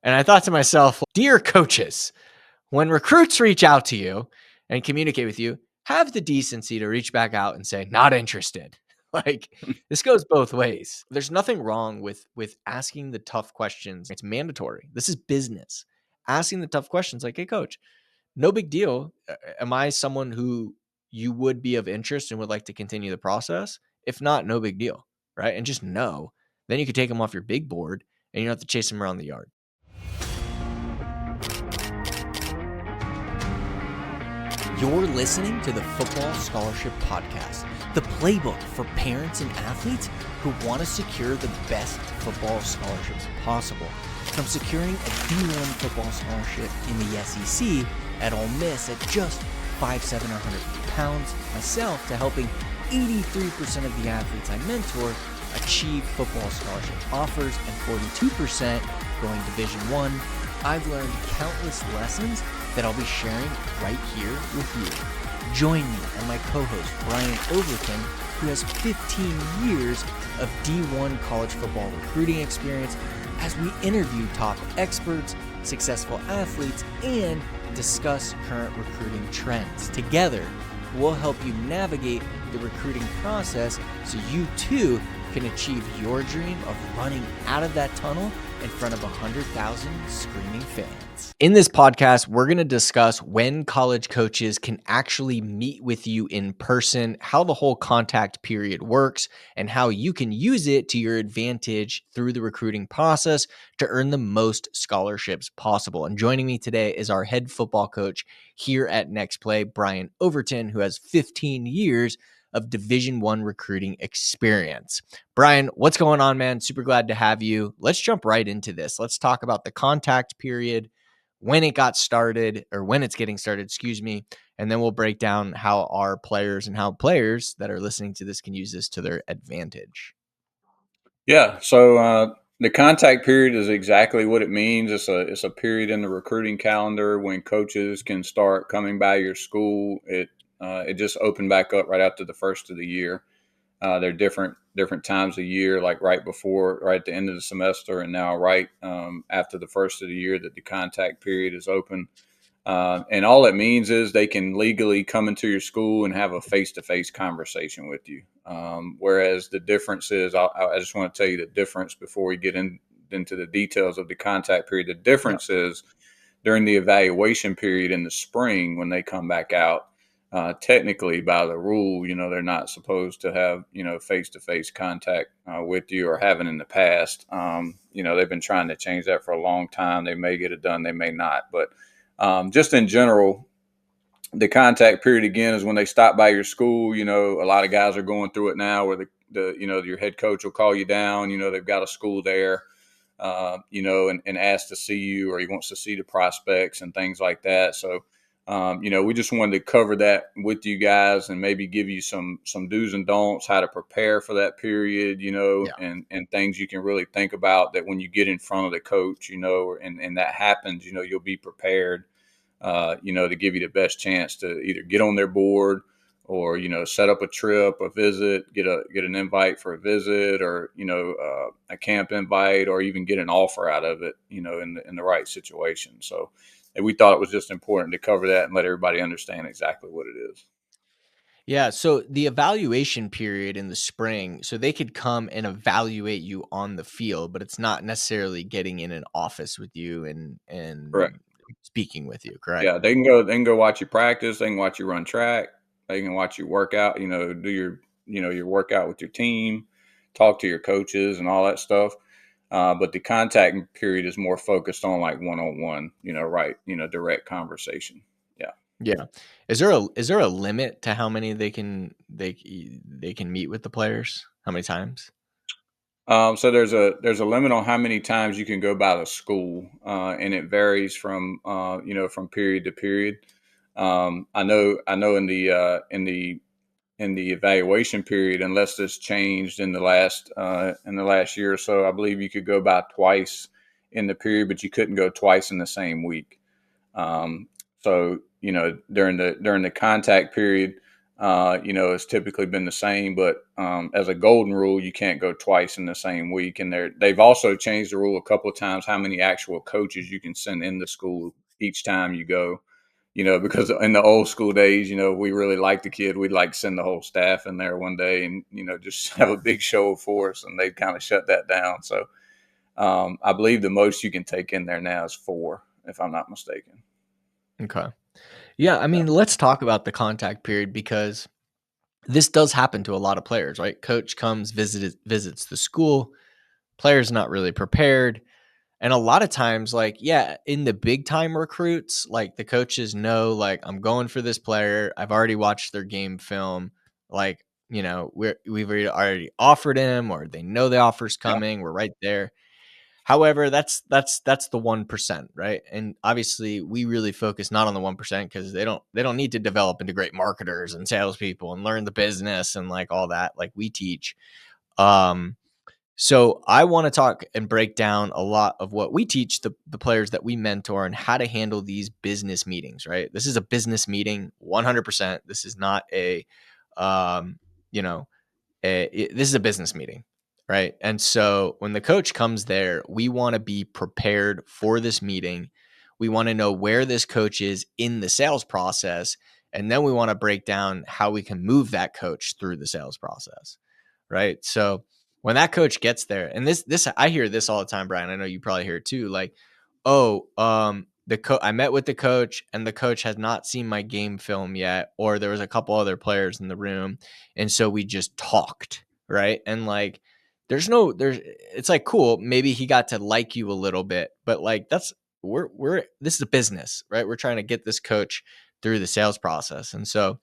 And I thought to myself, dear coaches, when recruits reach out to you and communicate with you, have the decency to reach back out and say, not interested. Like, this goes both ways. There's nothing wrong with asking the tough questions. It's mandatory. This is business. Asking the tough questions like, hey, coach, no big deal. Am I someone who you would be of interest and would like to continue the process? If not, no big deal, right? And just know. Then you could take them off your big board and you don't have to chase them around the yard. You're listening to the Football Scholarship Podcast, the playbook for parents and athletes who want to secure the best football scholarships possible. From securing a D1 football scholarship in the SEC at Ole Miss at just 5'7", 150 pounds, myself, to helping 83% of the athletes I mentor achieve football scholarship offers and 42% going Division I. I've learned countless lessons that I'll be sharing right here with you. Join me and my co-host Brian Overton, who has 15 years of D1 college football recruiting experience, as we interview top experts, successful athletes, and discuss current recruiting trends. Together, we'll help you navigate the recruiting process so you too can achieve your dream of running out of that tunnel in front of 100,000 screaming fans. In this podcast, we're going to discuss when college coaches can actually meet with you in person, how the whole contact period works, and how you can use it to your advantage through the recruiting process to earn the most scholarships possible. And joining me today is our head football coach here at Next Play, Brian Overton, who has 15 years of Division I recruiting experience. Brian, what's going on, man? Super glad to have you. Let's jump right into this. Let's talk about the contact period, when it got started, or when it's getting started, excuse me, and then we'll break down how our players and how players that are listening to this can use this to their advantage. Yeah, so the contact period is exactly what it means. It's a period in the recruiting calendar when coaches can start coming by your school. It just opened back up right after the first of the year. There are different times a year, like right at the end of the semester, and now right after the first of the year that the contact period is open. And all it means is they can legally come into your school and have a face-to-face conversation with you. Whereas the difference is, I just want to tell you the difference before we get into the details of the contact period. The difference is during the evaluation period in the spring when they come back out. Technically, by the rule, they're not supposed to have, face-to-face contact with you, or haven't in the past. They've been trying to change that for a long time. They may get it done, they may not. But just in general, the contact period, again, is when they stop by your school. A lot of guys are going through it now where your head coach will call you down. They've got a school there, and ask to see you, or he wants to see the prospects and things like that. So, we just wanted to cover that with you guys and maybe give you some do's and don'ts, how to prepare for that period, and things you can really think about that when you get in front of the coach, and that happens, you'll be prepared, to give you the best chance to either get on their board or, set up a trip, a visit, get an invite for a visit, or, a camp invite, or even get an offer out of it, in the right situation. So, and we thought it was just important to cover that and let everybody understand exactly what it is. Yeah. So the evaluation period in the spring, so they could come and evaluate you on the field, but it's not necessarily getting in an office with you and Correct. speaking with you, correct? Yeah, they can go watch you practice. They can watch you run track. They can watch you work out. Do your workout with your team, talk to your coaches, and all that stuff. But the contact period is more focused on like one-on-one, direct conversation. Yeah. Yeah. Is there a limit to how many they can meet with the players? How many times? So there's a limit on how many times you can go by the school, and it varies from from period to period. I know in the evaluation period, unless this changed in the last year or so, I believe you could go by twice in the period, but you couldn't go twice in the same week. So during the contact period, it's typically been the same. But as a golden rule, you can't go twice in the same week. And they've also changed the rule a couple of times how many actual coaches you can send in the school each time you go. Because in the old school days, we really liked the kid. We'd like to send the whole staff in there one day and, just have a big show of force, and they'd kind of shut that down. So I believe the most you can take in there now is 4, if I'm not mistaken. Okay. Yeah, I mean, let's talk about the contact period, because this does happen to a lot of players, right? Coach comes, visits the school, player's not really prepared. And a lot of times, like, yeah, in the big time recruits, like the coaches know, like, I'm going for this player. I've already watched their game film. Like, we've already offered him, or they know the offer's Yeah. coming. We're right there. However, that's the 1%, right? And obviously, we really focus not on the 1%, because they don't need to develop into great marketers and salespeople and learn the business and like all that, like we teach. Um, so I want to talk and break down a lot of what we teach the players that we mentor, and how to handle these business meetings, right? This is a business meeting, 100%. This is not um, you know, this is a business meeting, right? And so when the coach comes there, we want to be prepared for this meeting. We want to know where this coach is in the sales process. And then we want to break down how we can move that coach through the sales process, right? So when that coach gets there, and this I hear this all the time, Brian. I know you probably hear it too. Like, oh, I met with the coach, and the coach has not seen my game film yet, or there was a couple other players in the room, and so we just talked, right? And like, it's like, cool, maybe he got to like you a little bit, but like, we're this is a business, right? We're trying to get this coach through the sales process. And so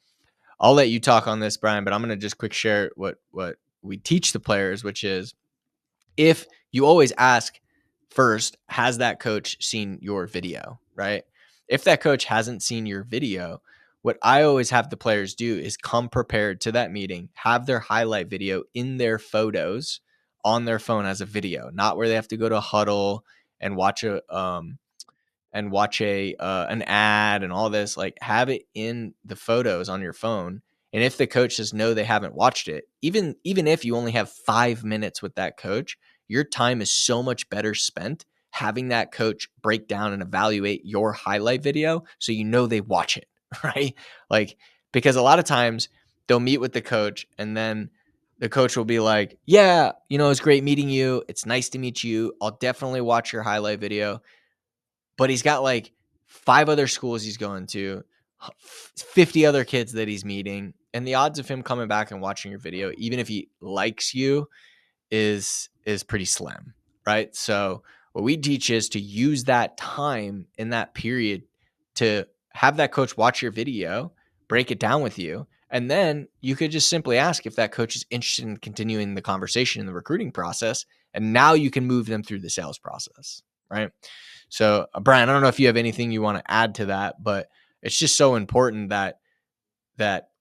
I'll let you talk on this, Brian, but I'm going to just quick share what we teach the players, which is, if you always ask first, has that coach seen your video, right? If that coach hasn't seen your video, what I always have the players do is come prepared to that meeting, have their highlight video in their photos on their phone as a video, not where they have to go to a huddle and watch a an ad and all this. Like, have it in the photos on your phone. And if the coaches know they haven't watched it, even if you only have 5 minutes with that coach, your time is so much better spent having that coach break down and evaluate your highlight video, so they watch it, right? Like, because a lot of times they'll meet with the coach, and then the coach will be like, yeah, it's great meeting you. It's nice to meet you. I'll definitely watch your highlight video. But he's got like 5 other schools he's going to, 50 other kids that he's meeting. And the odds of him coming back and watching your video, even if he likes you, is pretty slim, right? So what we teach is to use that time in that period to have that coach watch your video, break it down with you, and then you could just simply ask if that coach is interested in continuing the conversation in the recruiting process, and now you can move them through the sales process, right? So, Brian, I don't know if you have anything you want to add to that, but it's just so important that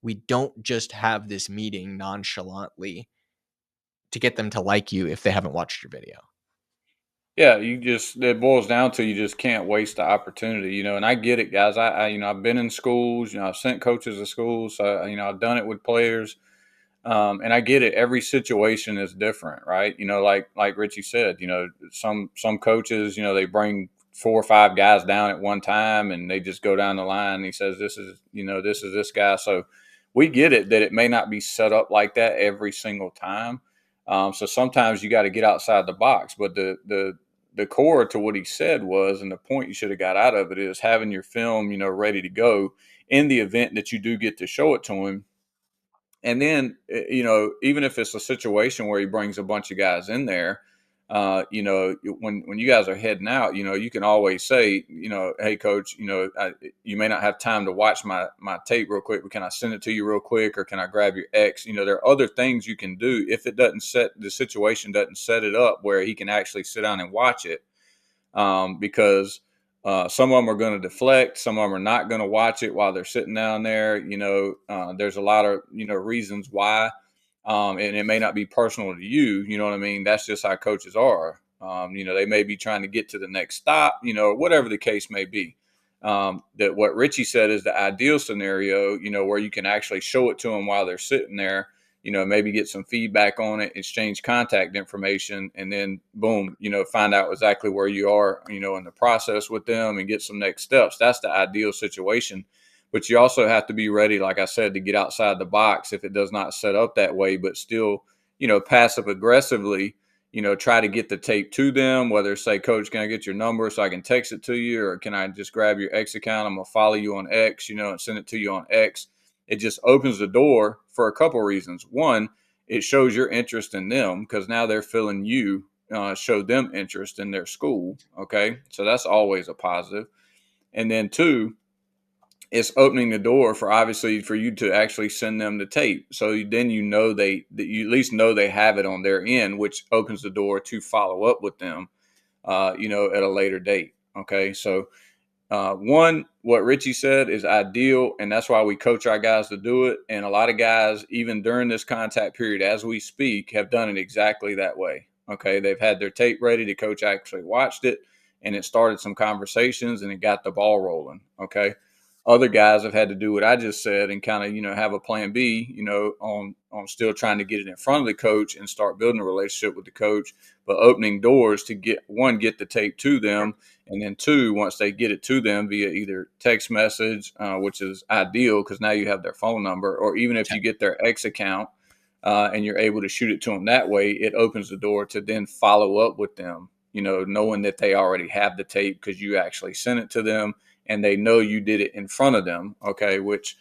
we don't just have this meeting nonchalantly to get them to like you if they haven't watched your video. Yeah, it boils down to, you just can't waste the opportunity, and I get it, guys. I've been in schools, I've sent coaches to schools, so, I've done it with players. And I get it. Every situation is different, right? Like Richie said, some coaches, they bring 4 or 5 guys down at one time, and they just go down the line. And he says, this is this guy. So we get it that it may not be set up like that every single time. So sometimes you got to get outside the box. But the core to what he said was, and the point you should have got out of it, is having your film, ready to go in the event that you do get to show it to him. And then, even if it's a situation where he brings a bunch of guys in there, when you guys are heading out, you can always say, hey, coach, you may not have time to watch my tape real quick, but can I send it to you real quick, or can I grab your X? There are other things you can do if the situation doesn't set it up where he can actually sit down and watch it, because some of them are going to deflect. Some of them are not going to watch it while they're sitting down there. There's a lot of, reasons why. And it may not be personal to you. You know what I mean? That's just how coaches are. They may be trying to get to the next stop, whatever the case may be. That what Richie said is the ideal scenario, where you can actually show it to them while they're sitting there, maybe get some feedback on it, exchange contact information, and then boom, find out exactly where you are, in the process with them and get some next steps. That's the ideal situation. But you also have to be ready, like I said, to get outside the box if it does not set up that way, but still, passive aggressively, try to get the tape to them, whether say, Coach, can I get your number so I can text it to you? Or can I just grab your X account? I'm going to follow you on X, and send it to you on X. It just opens the door for a couple of reasons. One, it shows your interest in them because now they're feeling you show them interest in their school. Okay. So that's always a positive. And then two, it's opening the door for obviously for you to actually send them the tape. So then you at least know they have it on their end, which opens the door to follow up with them, at a later date. Okay, so one, what Richie said is ideal, and that's why we coach our guys to do it. And a lot of guys, even during this contact period, as we speak, have done it exactly that way. Okay, they've had their tape ready. The coach actually watched it, and it started some conversations, and it got the ball rolling. Okay, other guys have had to do what I just said and kind of, have a plan B, on still trying to get it in front of the coach and start building a relationship with the coach, but opening doors to get the tape to them. And then two, once they get it to them via either text message, which is ideal because now you have their phone number, or even if you get their X account and you're able to shoot it to them that way, it opens the door to then follow up with them, knowing that they already have the tape because you actually sent it to them and they know you did it in front of them. Okay. Which,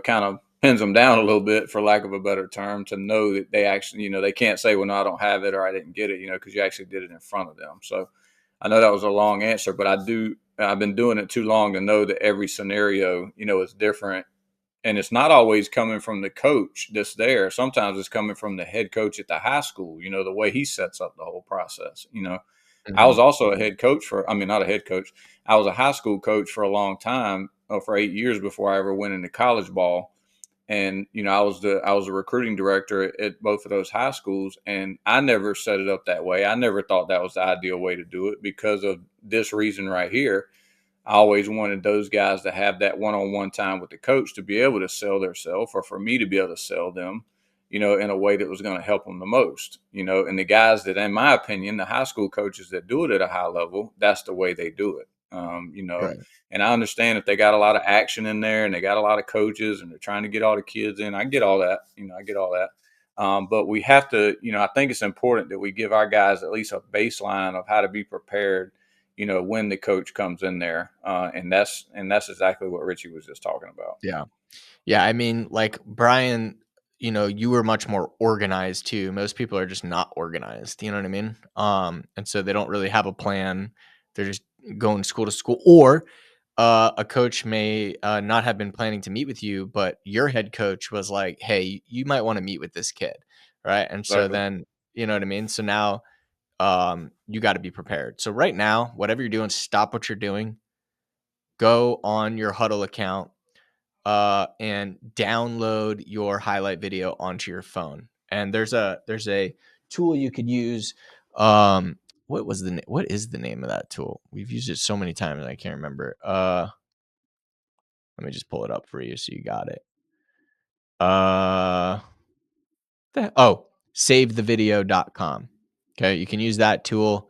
kind of pins them down a little bit, for lack of a better term, to know that they actually, they can't say, well, no, I don't have it or I didn't get it, because you actually did it in front of them. So I know that was a long answer, but I've been doing it too long to know that every scenario, is different. And it's not always coming from the coach that's there. Sometimes it's coming from the head coach at the high school, the way he sets up the whole process. I was Mhm. also a head coach not a head coach. I was a high school coach for a long time, for 8 years before I ever went into college ball. And, I was a recruiting director at both of those high schools, and I never set it up that way. I never thought that was the ideal way to do it because of this reason right here. I always wanted those guys to have that one-on-one time with the coach to be able to sell themselves, or for me to be able to sell them, in a way that was going to help them the most, and the guys that, in my opinion, the high school coaches that do it at a high level, that's the way they do it. Right. And I understand if they got a lot of action in there and they got a lot of coaches and they're trying to get all the kids in. I get all that, I get all that. But we have to, I think it's important that we give our guys at least a baseline of how to be prepared, when the coach comes in there. And that's exactly what Richie was just talking about. Yeah. Yeah, I mean, like Brian, you were much more organized too. Most people are just not organized, you know what I mean? And so they don't really have a plan. They're just going school to school. Or a coach may not have been planning to meet with you, but your head coach was like, "Hey, you might want to meet with this kid," right? And so Exactly. then, you know what I mean? So now you got to be prepared. So right now, whatever you're doing, stop what you're doing. Go on your Huddle account and download your highlight video onto your phone. And there's a tool you could use. What is the name of that tool? We've used it so many times I can't remember. Let me just pull it up for you so you got it. Uh, savethevideo.com. Okay, you can use that tool.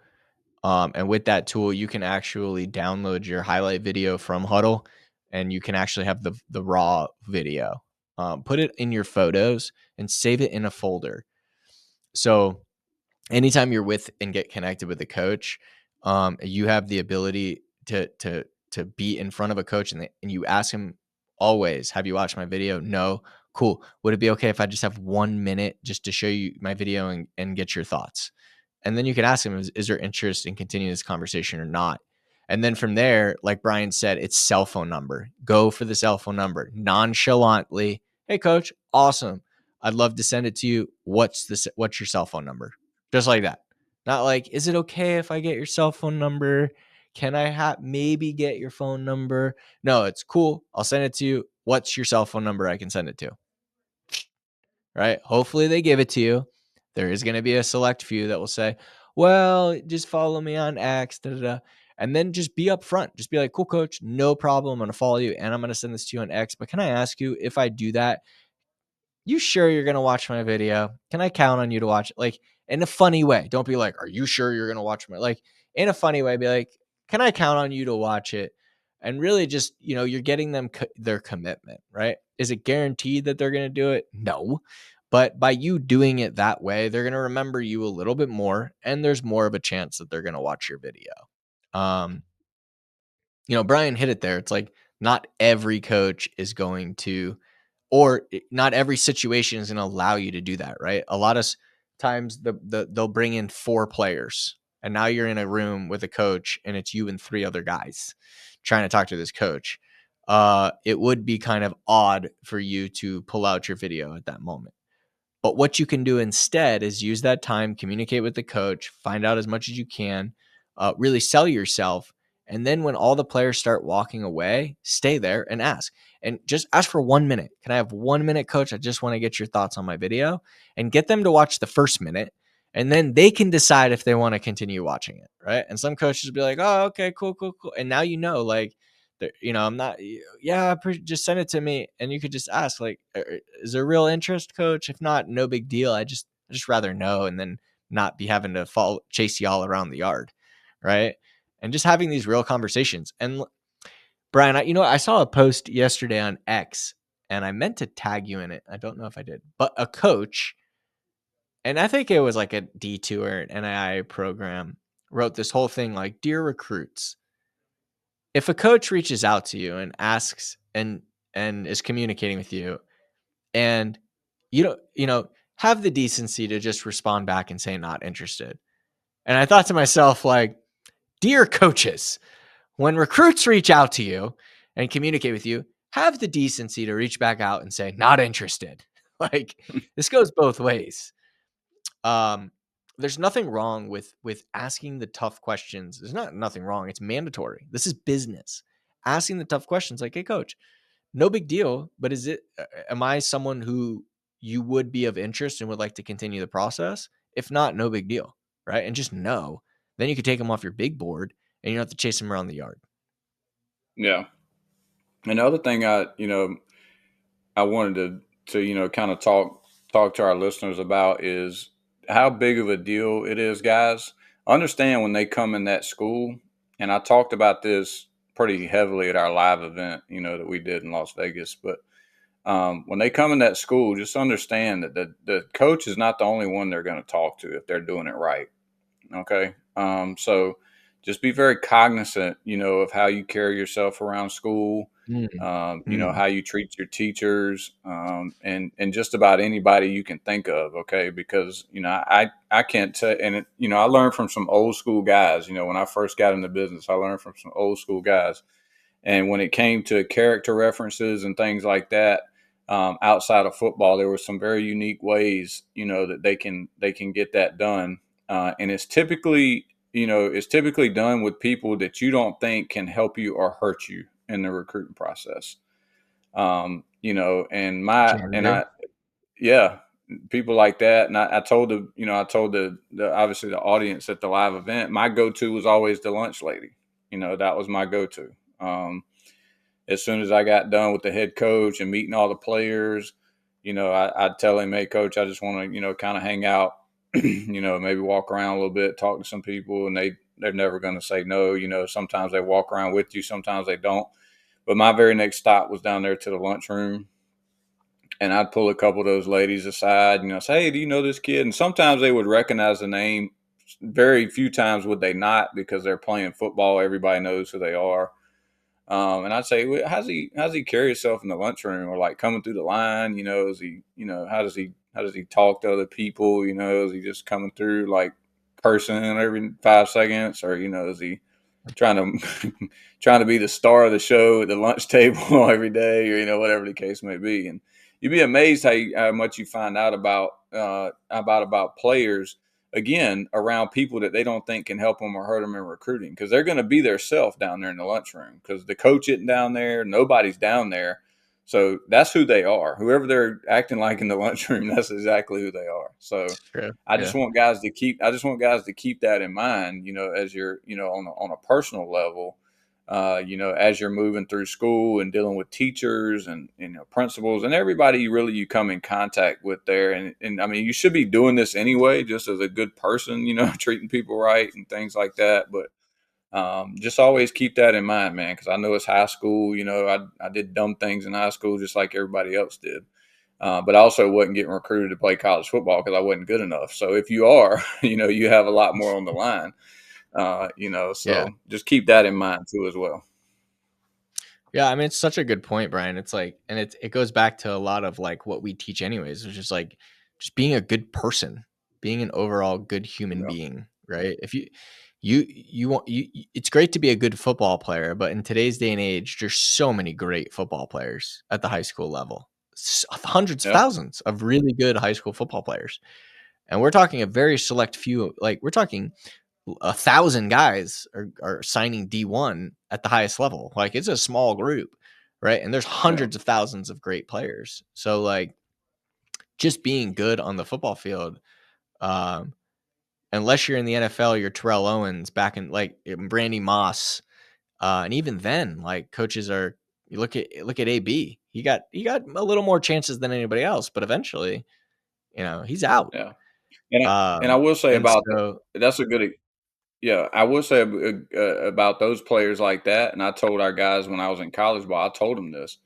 And with that tool, you can actually download your highlight video from Huddle, and you can actually have the raw video. Put it in your photos and save it in a folder. So anytime you're with and get connected with a coach, you have the ability to be in front of a coach, and you ask him always, "Have you watched my video?" No. Cool. Would it be okay if I just have 1 minute just to show you my video and get your thoughts? And then you can ask him, is there interest in continuing this conversation or not? And then from there, like Brian said, it's cell phone number. Go for the cell phone number nonchalantly. Hey, coach, awesome. I'd love to send it to you. What's your cell phone number? Just like that. Not like, is it okay if I get your cell phone number? Can I maybe get your phone number? No, it's cool. I'll send it to you. What's your cell phone number I can send it to? Right? Hopefully they give it to you. There is going to be a select few that will say, well, just follow me on X, da, da, da. And then just be upfront. Just be like, cool, coach, no problem. I'm going to follow you and I'm going to send this to you on X. But can I ask you, if I do that, you sure you're going to watch my video? Can I count on you to watch it? Like, in a funny way. Don't be like, are you sure you're going to watch my, like, in a funny way, be like, can I count on you to watch it? And really just, you're getting them their commitment, right? Is it guaranteed that they're going to do it? No. But by you doing it that way, they're going to remember you a little bit more, and there's more of a chance that they're going to watch your video. Brian hit it there. It's like not every coach is going to, or not every situation is going to allow you to do that, right? A lot of times they'll bring in 4 players, and now you're in a room with a coach, and it's you and 3 other guys trying to talk to this coach. It would be kind of odd for you to pull out your video at that moment. But what you can do instead is use that time, communicate with the coach, find out as much as you can, really sell yourself. And then when all the players start walking away, stay there and ask. And just ask for 1 minute. Can I have 1 minute, coach? I just want to get your thoughts on my video, and get them to watch the first minute. And then they can decide if they want to continue watching it, right? And some coaches will be like, oh, okay, cool. And now like, I'm not, yeah, just send it to me. And you could just ask, like, is there real interest, coach? If not, no big deal. I just rather know, and then not be having to chase y'all around the yard, right? And just having these real conversations. And Brian, I saw a post yesterday on X, and I meant to tag you in it. I don't know if I did, but a coach, and I think it was like a D2 or an NII program, wrote this whole thing like, dear recruits, if a coach reaches out to you and asks and is communicating with you, and you don't, have the decency to just respond back and say not interested. And I thought to myself, like, dear coaches, when recruits reach out to you and communicate with you, have the decency to reach back out and say not interested. Like, this goes both ways. There's nothing wrong with asking the tough questions. There's nothing wrong. It's mandatory. This is business. Asking the tough questions, like, hey, coach, no big deal, but am I someone who you would be of interest and would like to continue the process? If not, no big deal, right? And just know. Then you could take them off your big board, and you don't have to chase them around the yard. Yeah. Another thing I wanted to kind of talk to our listeners about is how big of a deal it is, guys. Understand when they come in that school, and I talked about this pretty heavily at our live event, that we did in Las Vegas. But when they come in that school, just understand that the coach is not the only one they're going to talk to if they're doing it right. Okay. So just be very cognizant, of how you carry yourself around school, how you treat your teachers, and just about anybody you can think of. Okay. Because, I can't tell, and I learned from some old school guys, when I first got in the business, I learned from some old school guys. And when it came to character references and things like that, outside of football, there were some very unique ways, that they can get that done. And it's typically done with people that you don't think can help you or hurt you in the recruiting process. Yeah, people like that. And I told the obviously the audience at the live event, my go-to was always the lunch lady. That was my go-to. As soon as I got done with the head coach and meeting all the players, I'd tell him, hey, coach, I just want to, kind of hang out, maybe walk around a little bit, talk to some people, and they're never going to say no. Sometimes they walk around with you, sometimes they don't. But my very next stop was down there to the lunchroom, and I'd pull a couple of those ladies aside, say, hey, do you know this kid? And sometimes they would recognize the name. Very few times would they not, because they're playing football. Everybody knows who they are. And I'd say, well, how's he carry himself in the lunchroom, or like coming through the line? Is he, how does he talk to other people? Is he just coming through like cursing every 5 seconds, or is he trying to be the star of the show at the lunch table every day, or whatever the case may be? And you'd be amazed how much you find out about players, again, around people that they don't think can help them or hurt them in recruiting, because they're going to be their self down there in the lunchroom, because the coach isn't down there, nobody's down there. So that's who they are. Whoever they're acting like in the lunchroom, that's exactly who they are. So True. I just Yeah. want guys to keep that in mind, as you're, on a personal level, as you're moving through school and dealing with teachers and, principals and everybody you come in contact with there. And I mean, you should be doing this anyway, just as a good person, treating people right and things like that. But just always keep that in mind, man, because I know it's high school. I did dumb things in high school just like everybody else did. But I also wasn't getting recruited to play college football because I wasn't good enough. So if you are, you have a lot more on the line. Yeah. So just keep that in mind too as well. Yeah, I mean, it's such a good point, Brian. It's like, and it goes back to a lot of like what we teach anyways, which is like just being a good person, being an overall good human Yeah. being, right? If you want it's great to be a good football player, but in today's day and age, there's so many great football players at the high school level. Hundreds of Yeah. thousands of really good high school football players. And we're talking a very select few, like we're talking 1,000 guys are signing D1 at the highest level. Like it's a small group, right? And there's Yeah. hundreds of thousands of great players. So like just being good on the football field, um, unless you're in the NFL, you're Terrell Owens back in like Brandy Moss, and even then, like coaches are. You look at AB. He got a little more chances than anybody else, but eventually, he's out. Yeah. And I will say And about so that's a good. Yeah, I will say about those players like that. And I told our guys when I was in college ball, I told them this.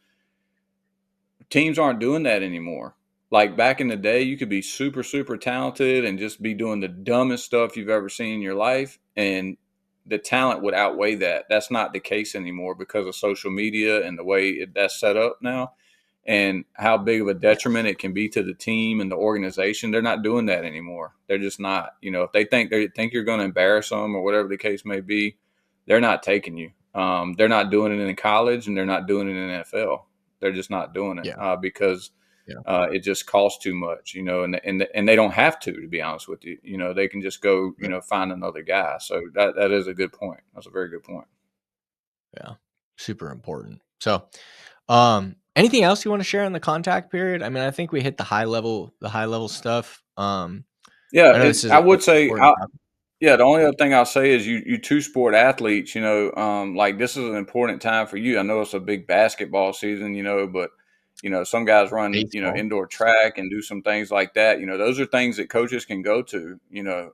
Teams aren't doing that anymore. Like back in the day, you could be super, super talented and just be doing the dumbest stuff you've ever seen in your life, and the talent would outweigh that. That's not the case anymore because of social media and the way that's set up now, and how big of a detriment it can be to the team and the organization. They're not doing that anymore. They're just not. If they think you're going to embarrass them or whatever the case may be, they're not taking you. They're not doing it in college, and they're not doing it in the NFL. They're just not doing it yeah, because yeah, it just costs too much, and they don't have to be honest with you. They can just go, yeah, find another guy. So that is a good point. That's a very good point. yeah. Super important. So, anything else you want to share on the contact period? I mean, I think we hit the high level stuff. Yeah, I know this is I an would say, important topic. yeah. The only other thing I'll say is you two sport athletes, like this is an important time for you. I know it's a big basketball season, but some guys run, Baseball. indoor track and do some things like that. Those are things that coaches can go to,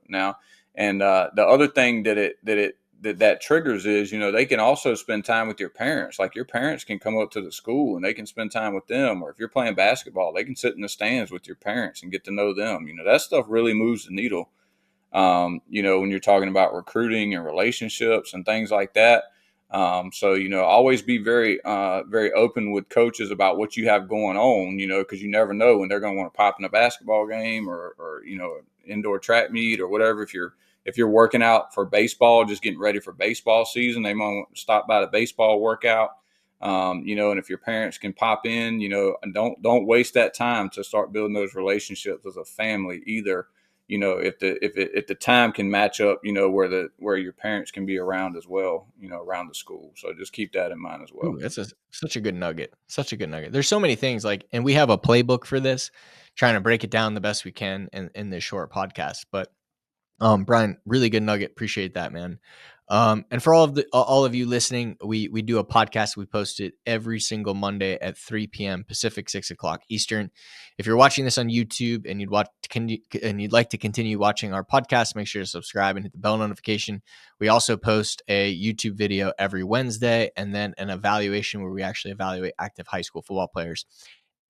now. And the other thing that triggers is, they can also spend time with your parents. Like your parents can come up to the school and they can spend time with them. Or if you're playing basketball, they can sit in the stands with your parents and get to know them. That stuff really moves the needle. When you're talking about recruiting and relationships and things like that. So, always be very, very open with coaches about what you have going on, because you never know when they're going to want to pop in a basketball game or indoor track meet or whatever. If you're working out for baseball, just getting ready for baseball season, they might want to stop by the baseball workout. And if your parents can pop in, and don't waste that time to start building those relationships as a family either. If the time can match up, where your parents can be around as well, around the school. So just keep that in mind as well. Ooh, that's such a good nugget. Such a good nugget. There's so many things like, and we have a playbook for this, trying to break it down the best we can in this short podcast. But Brian, really good nugget. Appreciate that, man. And for all of you listening, we do a podcast. We post it every single Monday at 3 p.m. Pacific, 6 o'clock Eastern. If you're watching this on YouTube and you'd like to continue watching our podcast, make sure to subscribe and hit the bell notification. We also post a YouTube video every Wednesday, and then an evaluation where we actually evaluate active high school football players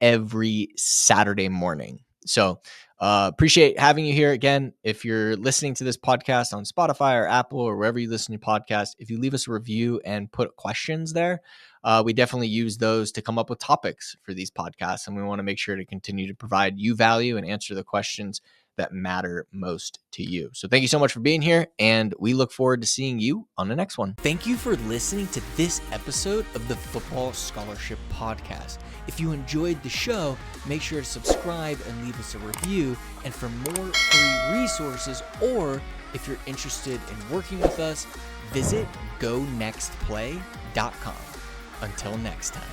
every Saturday morning. So appreciate having you here again. If you're listening to this podcast on Spotify or Apple or wherever you listen to podcasts, if you leave us a review and put questions there, we definitely use those to come up with topics for these podcasts. And we want to make sure to continue to provide you value and answer the questions that matter most to you. So thank you so much for being here, and we look forward to seeing you on the next one. Thank you for listening to this episode of the Football Scholarship Podcast. If you enjoyed the show, make sure to subscribe and leave us a review. And for more free resources, or if you're interested in working with us, visit gonextplay.com. Until next time.